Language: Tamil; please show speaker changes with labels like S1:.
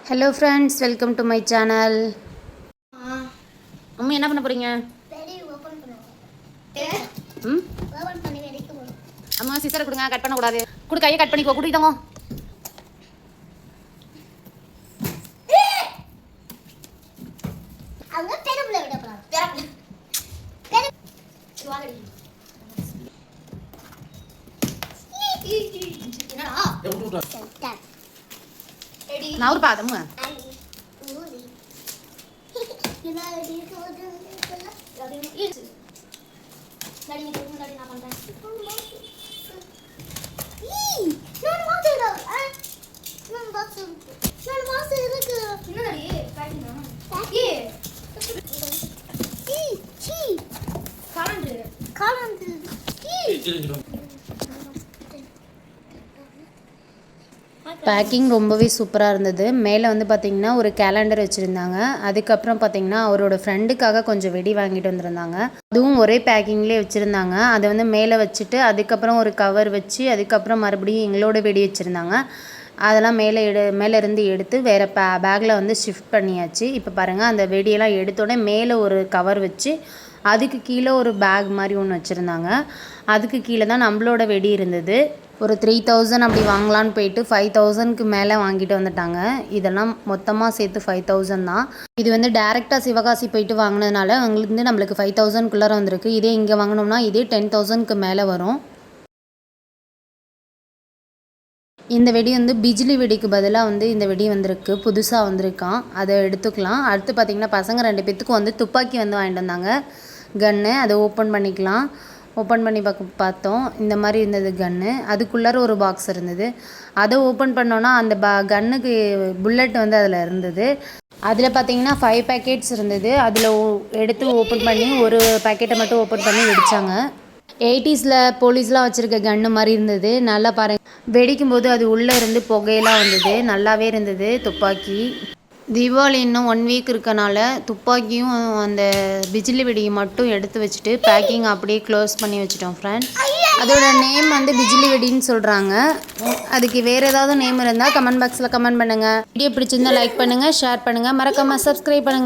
S1: Hello friends, welcome to my channel. அம்மா என்ன பண்ண போறீங்க? ஓபன் பண்ணுங்க. ஓபன் பண்ணி வெடிக்க போறோம். அம்மா சிசர் கொடுங்க, கட் பண்ண கூடாது. குடு கையை கட் பண்ணிக்கோ, குடிட்டங்க. அவங்க தெருவுல விட போறாங்க. தெரு. சுவாகடி. என்னடா? சென்டர். ரெடி. நான் ஒரு பாதம்மா. பேக்கிங் ரொம்பவே சூப்பராக இருந்தது. மேலே வந்து பார்த்திங்கன்னா ஒரு கேலண்டர் வச்சுருந்தாங்க. அதுக்கப்புறம் பார்த்திங்கன்னா அவரோட ஃப்ரெண்டுக்காக கொஞ்சம் வெடி வாங்கிட்டு வந்திருந்தாங்க. அதுவும் ஒரே பேக்கிங்லேயே வச்சுருந்தாங்க. அதை வந்து மேலே வச்சுட்டு அதுக்கப்புறம் ஒரு கவர் வச்சு அதுக்கப்புறம் மறுபடியும் எங்களோட வெடி வச்சுருந்தாங்க. அதெல்லாம் மேலே இருந்து எடுத்து வேறு பேக்கில் வந்து ஷிஃப்ட் பண்ணியாச்சு. இப்போ பாருங்கள், அந்த வெடியெல்லாம் எடுத்தோடனே மேலே ஒரு கவர் வச்சு அதுக்கு கீழே ஒரு பேக் மாதிரி ஒன்று வச்சுருந்தாங்க. அதுக்கு கீழே தான் நம்மளோட வெடி இருந்தது. ஒரு 3000 அப்படி வாங்கலான்னு போயிட்டு 5000க்கு மேலே வாங்கிட்டு வந்துட்டாங்க. இதெல்லாம் மொத்தமாக சேர்த்து 5000 தான். இது வந்து டேரெக்டாக சிவகாசி போயிட்டு வாங்கினதுனால அங்கேருந்து நம்மளுக்கு 5000க்குள்ளார வந்திருக்கு. இதே இங்கே வாங்கினோம்னா இதே 10,000க்கு மேலே வரும். இந்த வெடி வந்து பிஜிலி வெடிக்கு பதிலாக வந்து இந்த வெடி வந்திருக்கு, புதுசாக வந்திருக்கான். அதை எடுத்துக்கலாம். அடுத்து பார்த்திங்கன்னா பசங்க 2 பேத்துக்கும் வந்து துப்பாக்கி வந்து வாங்கிட்டு வந்தாங்க, கன்று. அதை ஓப்பன் பண்ணிக்கலாம். ஓப்பன் பண்ணி பார்த்தோம். இந்த மாதிரி இருந்தது கன்று. அதுக்குள்ளார ஒரு பாக்ஸ் இருந்தது. அதை ஓப்பன் பண்ணோன்னா அந்த கன்னுக்கு புல்லட் வந்து அதில் இருந்தது. அதில் பார்த்திங்கன்னா 5 பேக்கெட்ஸ் இருந்தது. அதில் எடுத்து ஓப்பன் பண்ணி ஒரு பேக்கெட்டை மட்டும் ஓப்பன் பண்ணி வெடித்தாங்க. 80s போலீஸ்லாம் வச்சுருக்க கன்று மாதிரி இருந்தது. நல்லா பாருங்கள், வெடிக்கும்போது அது உள்ளே இருந்து புகையெல்லாம் வந்தது. நல்லாவே இருந்தது துப்பாக்கி. தீபாவளி இன்னும் 1 வீக் இருக்கனால துப்பாக்கியும் அந்த பிஜிலி வெடியும் மட்டும் எடுத்து வச்சுட்டு பேக்கிங் அப்படியே க்ளோஸ் பண்ணி வச்சுட்டோம் ஃப்ரெண்ட். அதோட நேம் வந்து பிஜிலி வெடின்னு சொல்கிறாங்க. அதுக்கு வேறு ஏதாவது நேம் இருந்தால் கமெண்ட் பாக்ஸில் கமெண்ட் பண்ணுங்கள். வீடியோ பிடிச்சிருந்தால் லைக் பண்ணுங்கள், ஷேர் பண்ணுங்கள், மறக்காமல் சப்ஸ்கிரைப் பண்ணுங்கள்.